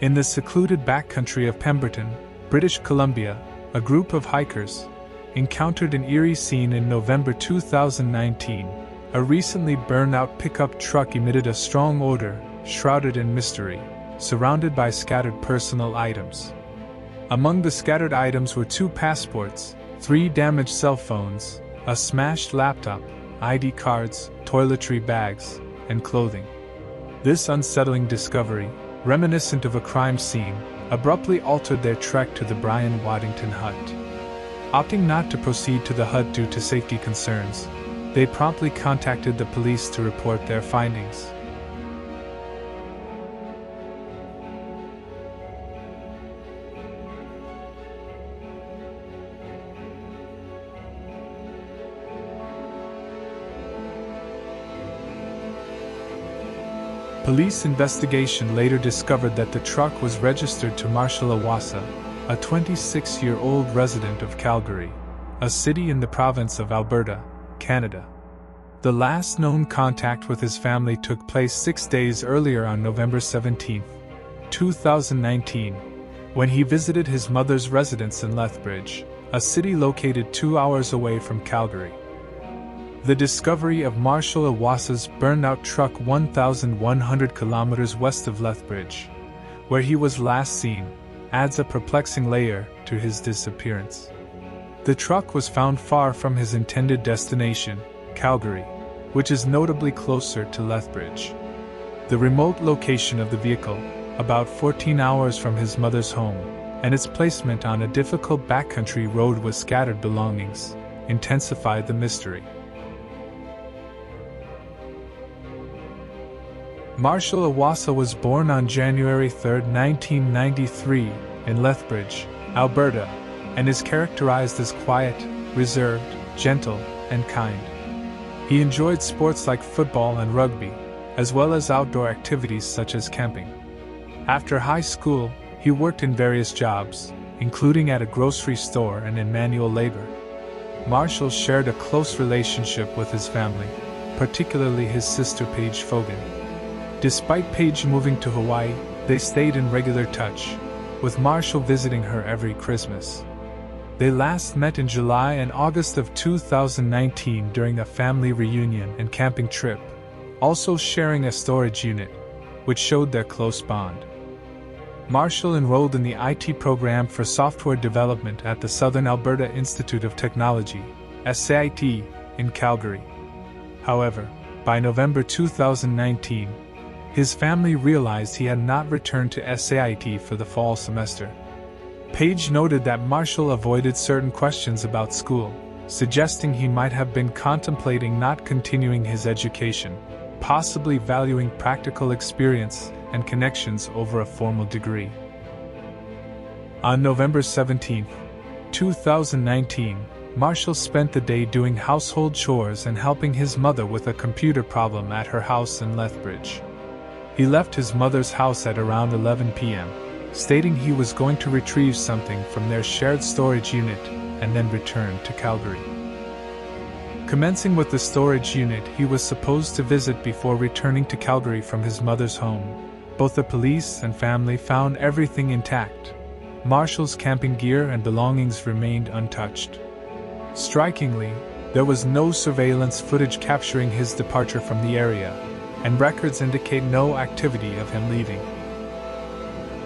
In the secluded backcountry of Pemberton, British Columbia, a group of hikers encountered an eerie scene in November 2019. A recently burned-out pickup truck emitted a strong odor, shrouded in mystery, surrounded by scattered personal items. Among the scattered items were 2 passports, 3 damaged cell phones, a smashed laptop, ID cards, toiletry bags, and clothing. This unsettling discovery, reminiscent of a crime scene, abruptly altered their trek to the Brian Waddington hut. Opting not to proceed to the hut due to safety concerns, they promptly contacted the police to report their findings. Police investigation later discovered that the truck was registered to Marshal Awasa, a 26-year-old resident of Calgary, a city in the province of Alberta, Canada. The last known contact with his family took place 6 days earlier on November 17, 2019, when he visited his mother's residence in Lethbridge, a city located 2 hours away from Calgary. The discovery of Marshal Awasa's burned-out truck 1,100 kilometers west of Lethbridge, where he was last seen, adds a perplexing layer to his disappearance. The truck was found far from his intended destination, Calgary, which is notably closer to Lethbridge. The remote location of the vehicle, about 14 hours from his mother's home, and its placement on a difficult backcountry road with scattered belongings, intensified the mystery. Marshal Awasa was born on January 3, 1993, in Lethbridge, Alberta, and is characterized as quiet, reserved, gentle, and kind. He enjoyed sports like football and rugby, as well as outdoor activities such as camping. After high school, he worked in various jobs, including at a grocery store and in manual labor. Marshal shared a close relationship with his family, particularly his sister Paige Fogan. Despite Paige moving to Hawaii, they stayed in regular touch, with Marshal visiting her every Christmas. They last met in July and August of 2019 during a family reunion and camping trip, also sharing a storage unit, which showed their close bond. Marshal enrolled in the IT program for software development at the Southern Alberta Institute of Technology, SAIT, in Calgary. However, by November 2019, his family realized he had not returned to SAIT for the fall semester. Paige noted that Marshal avoided certain questions about school, suggesting he might have been contemplating not continuing his education, possibly valuing practical experience and connections over a formal degree. On November 17, 2019, Marshal spent the day doing household chores and helping his mother with a computer problem at her house in Lethbridge. He left his mother's house at around 11 p.m., stating he was going to retrieve something from their shared storage unit and then return to Calgary. Commencing with the storage unit he was supposed to visit before returning to Calgary from his mother's home, both the police and family found everything intact. Marshal's camping gear and belongings remained untouched. Strikingly, there was no surveillance footage capturing his departure from the area, and records indicate no activity of him leaving.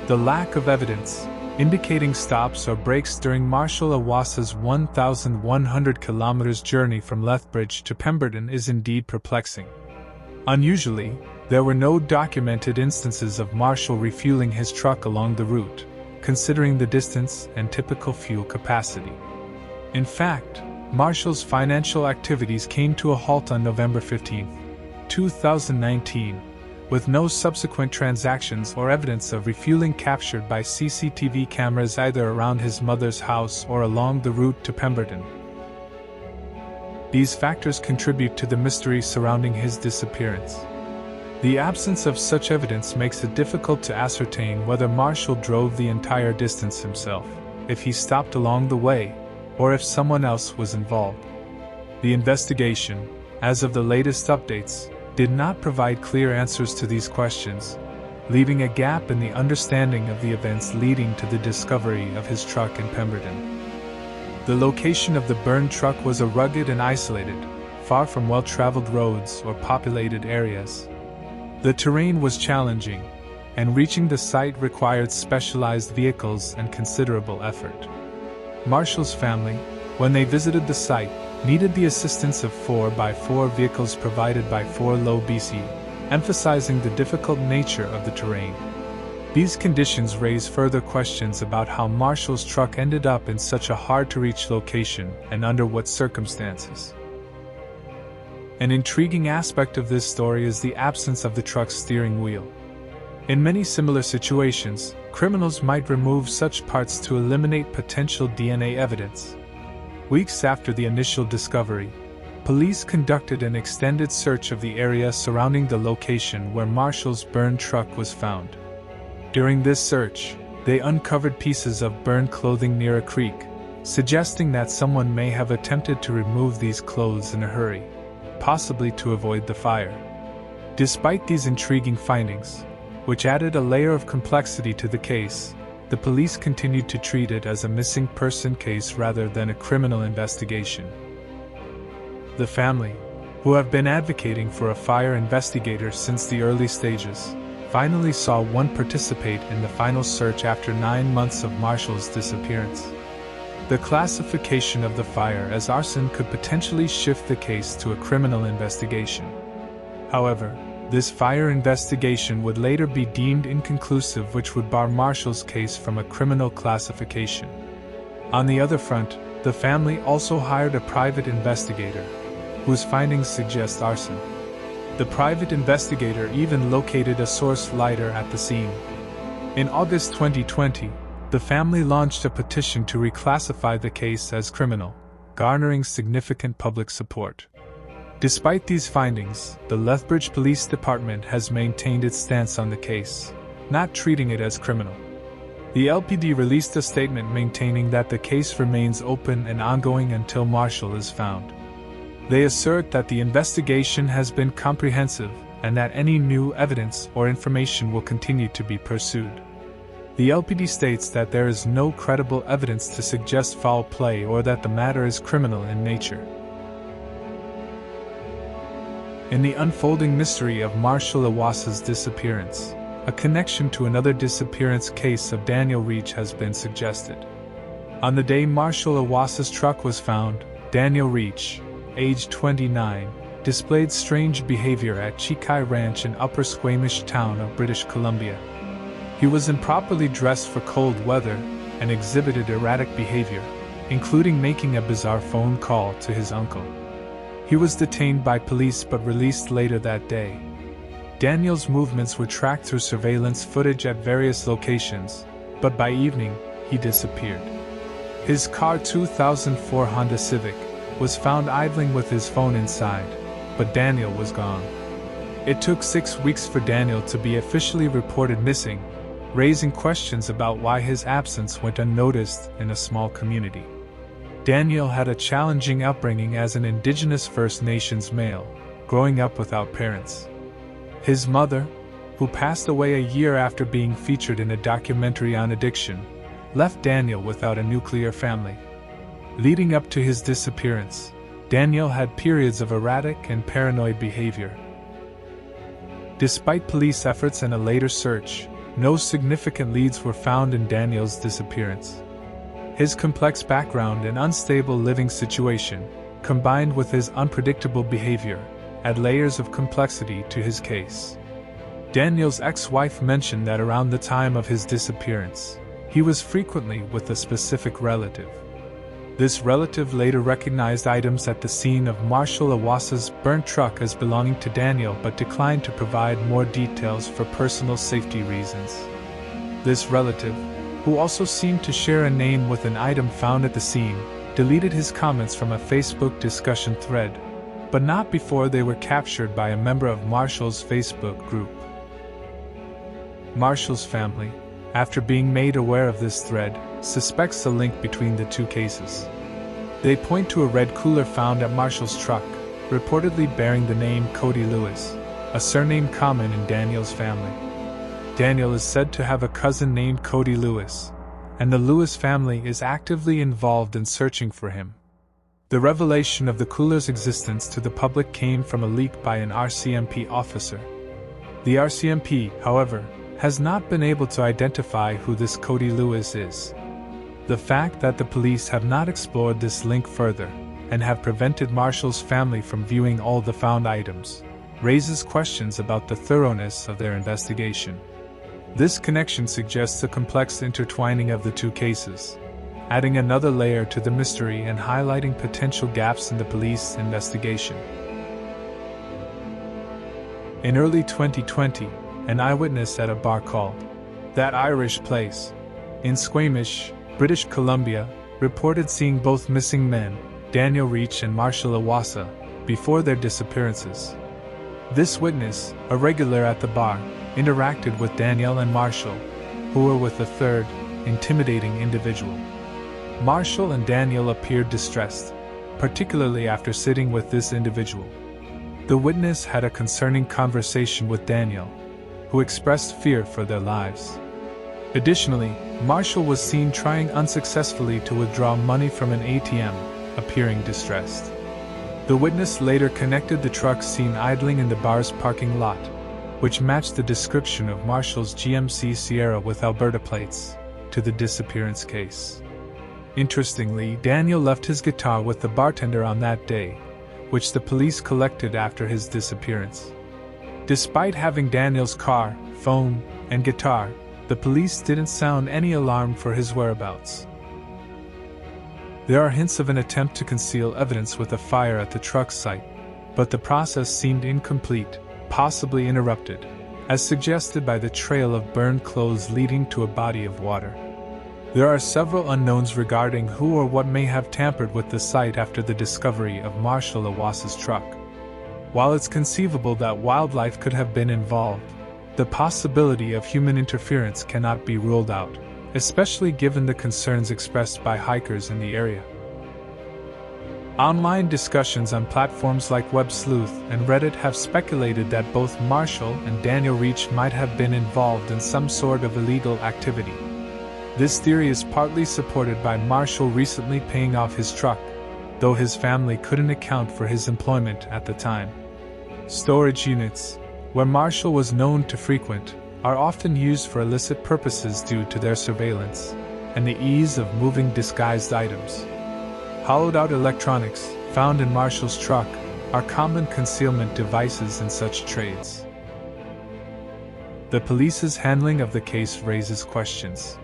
The lack of evidence, indicating stops or breaks during Marshal Awasa's 1,100 kilometers journey from Lethbridge to Pemberton is indeed perplexing. Unusually, there were no documented instances of Marshal refueling his truck along the route, considering the distance and typical fuel capacity. In fact, Marshal's financial activities came to a halt on November 15, 2019, with no subsequent transactions or evidence of refueling captured by CCTV cameras either around his mother's house or along the route to Pemberton. These factors contribute to the mystery surrounding his disappearance. The absence of such evidence makes it difficult to ascertain whether Marshal drove the entire distance himself, if he stopped along the way, or if someone else was involved. The investigation, as of the latest updates, did not provide clear answers to these questions, leaving a gap in the understanding of the events leading to the discovery of his truck in Pemberton. The location of the burned truck was a rugged and isolated, far from well-traveled roads or populated areas. The terrain was challenging, and reaching the site required specialized vehicles and considerable effort. Marshal's family, when they visited the site, needed the assistance of 4x4 vehicles provided by 4 Low BC, emphasizing the difficult nature of the terrain. These conditions raise further questions about how Marshal's truck ended up in such a hard-to-reach location and under what circumstances. An intriguing aspect of this story is the absence of the truck's steering wheel. In many similar situations, criminals might remove such parts to eliminate potential DNA evidence. Weeks after the initial discovery, police conducted an extended search of the area surrounding the location where Marshal's burned truck was found. During this search, they uncovered pieces of burned clothing near a creek, suggesting that someone may have attempted to remove these clothes in a hurry, possibly to avoid the fire. Despite these intriguing findings, which added a layer of complexity to the case, the police continued to treat it as a missing person case rather than a criminal investigation. The family, who have been advocating for a fire investigator since the early stages, finally saw one participate in the final search after 9 months of Marshal's disappearance. The classification of the fire as arson could potentially shift the case to a criminal investigation. However, this fire investigation would later be deemed inconclusive, which would bar Marshal's case from a criminal classification. On the other front, the family also hired a private investigator, whose findings suggest arson. The private investigator even located a source lighter at the scene. In August 2020, the family launched a petition to reclassify the case as criminal, garnering significant public support. Despite these findings, the Lethbridge Police Department has maintained its stance on the case, not treating it as criminal. The LPD released a statement maintaining that the case remains open and ongoing until Marshal is found. They assert that the investigation has been comprehensive and that any new evidence or information will continue to be pursued. The LPD states that there is no credible evidence to suggest foul play or that the matter is criminal in nature. In the unfolding mystery of Marshal Iwasa's disappearance, a connection to another disappearance case of Daniel Reach has been suggested. On the day Marshal Iwasa's truck was found, Daniel Reach, age 29, displayed strange behavior at Chikai Ranch in Upper Squamish Town of British Columbia. He was improperly dressed for cold weather and exhibited erratic behavior, including making a bizarre phone call to his uncle. He was detained by police but released later that day. Daniel's movements were tracked through surveillance footage at various locations, but by evening, he disappeared. His car 2004 Honda Civic was found idling with his phone inside, but Daniel was gone. It took 6 weeks for Daniel to be officially reported missing, raising questions about why his absence went unnoticed in a small community. Daniel had a challenging upbringing as an Indigenous First Nations male, growing up without parents. His mother, who passed away a year after being featured in a documentary on addiction, left Daniel without a nuclear family. Leading up to his disappearance, Daniel had periods of erratic and paranoid behavior. Despite police efforts and a later search, no significant leads were found in Daniel's disappearance. His complex background and unstable living situation, combined with his unpredictable behavior, add layers of complexity to his case. Daniel's ex-wife mentioned that around the time of his disappearance, he was frequently with a specific relative. This relative later recognized items at the scene of Marshal Iwasa's burnt truck as belonging to Daniel but declined to provide more details for personal safety reasons. This relative, who also seemed to share a name with an item found at the scene, deleted his comments from a Facebook discussion thread, but not before they were captured by a member of Marshal's Facebook group. Marshal's family, after being made aware of this thread, suspects a link between the two cases. They point to a red cooler found at Marshal's truck, reportedly bearing the name Cody Lewis, a surname common in Daniel's family. Daniel is said to have a cousin named Cody Lewis, and the Lewis family is actively involved in searching for him. The revelation of the cooler's existence to the public came from a leak by an RCMP officer. The RCMP, however, has not been able to identify who this Cody Lewis is. The fact that the police have not explored this link further, and have prevented Marshal's family from viewing all the found items, raises questions about the thoroughness of their investigation. This connection suggests a complex intertwining of the two cases, adding another layer to the mystery and highlighting potential gaps in the police investigation. In early 2020, an eyewitness at a bar called That Irish Place in Squamish, British Columbia, reported seeing both missing men, Daniel Reach and Marshal Iwasa, before their disappearances. This witness, a regular at the bar, interacted with Daniel and Marshal, who were with a third, intimidating individual. Marshal and Daniel appeared distressed, particularly after sitting with this individual. The witness had a concerning conversation with Daniel, who expressed fear for their lives. Additionally, Marshal was seen trying unsuccessfully to withdraw money from an ATM, appearing distressed. The witness later connected the truck seen idling in the bar's parking lot, which matched the description of Marshal's GMC Sierra with Alberta plates, to the disappearance case. Interestingly, Daniel left his guitar with the bartender on that day, which the police collected after his disappearance. Despite having Daniel's car, phone, and guitar, the police didn't sound any alarm for his whereabouts. There are hints of an attempt to conceal evidence with a fire at the truck site, but the process seemed incomplete, possibly interrupted, as suggested by the trail of burned clothes leading to a body of water. There are several unknowns regarding who or what may have tampered with the site after the discovery of Marshal Iwasa's truck. While it's conceivable that wildlife could have been involved, the possibility of human interference cannot be ruled out, especially given the concerns expressed by hikers in the area. Online discussions on platforms like WebSleuth and Reddit have speculated that both Marshal and Daniel Reach might have been involved in some sort of illegal activity. This theory is partly supported by Marshal recently paying off his truck, though his family couldn't account for his employment at the time. Storage units, where Marshal was known to frequent, are often used for illicit purposes due to their surveillance and the ease of moving disguised items. Hollowed-out electronics, found in Marshal's truck, are common concealment devices in such trades. The police's handling of the case raises questions.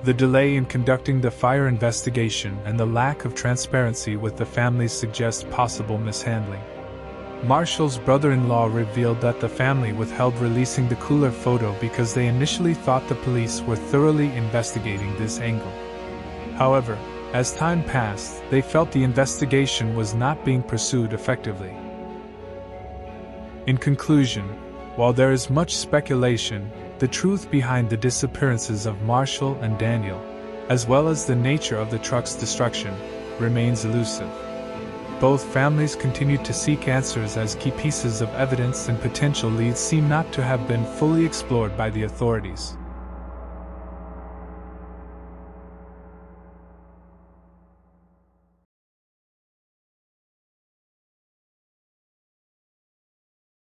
The delay in conducting the fire investigation and the lack of transparency with the family suggest possible mishandling. Marshal's brother-in-law revealed that the family withheld releasing the cooler photo because they initially thought the police were thoroughly investigating this angle. However, as time passed, they felt the investigation was not being pursued effectively. In conclusion, while there is much speculation, the truth behind the disappearances of Marshal and Daniel, as well as the nature of the truck's destruction, remains elusive. Both families continue to seek answers as key pieces of evidence and potential leads seem not to have been fully explored by the authorities.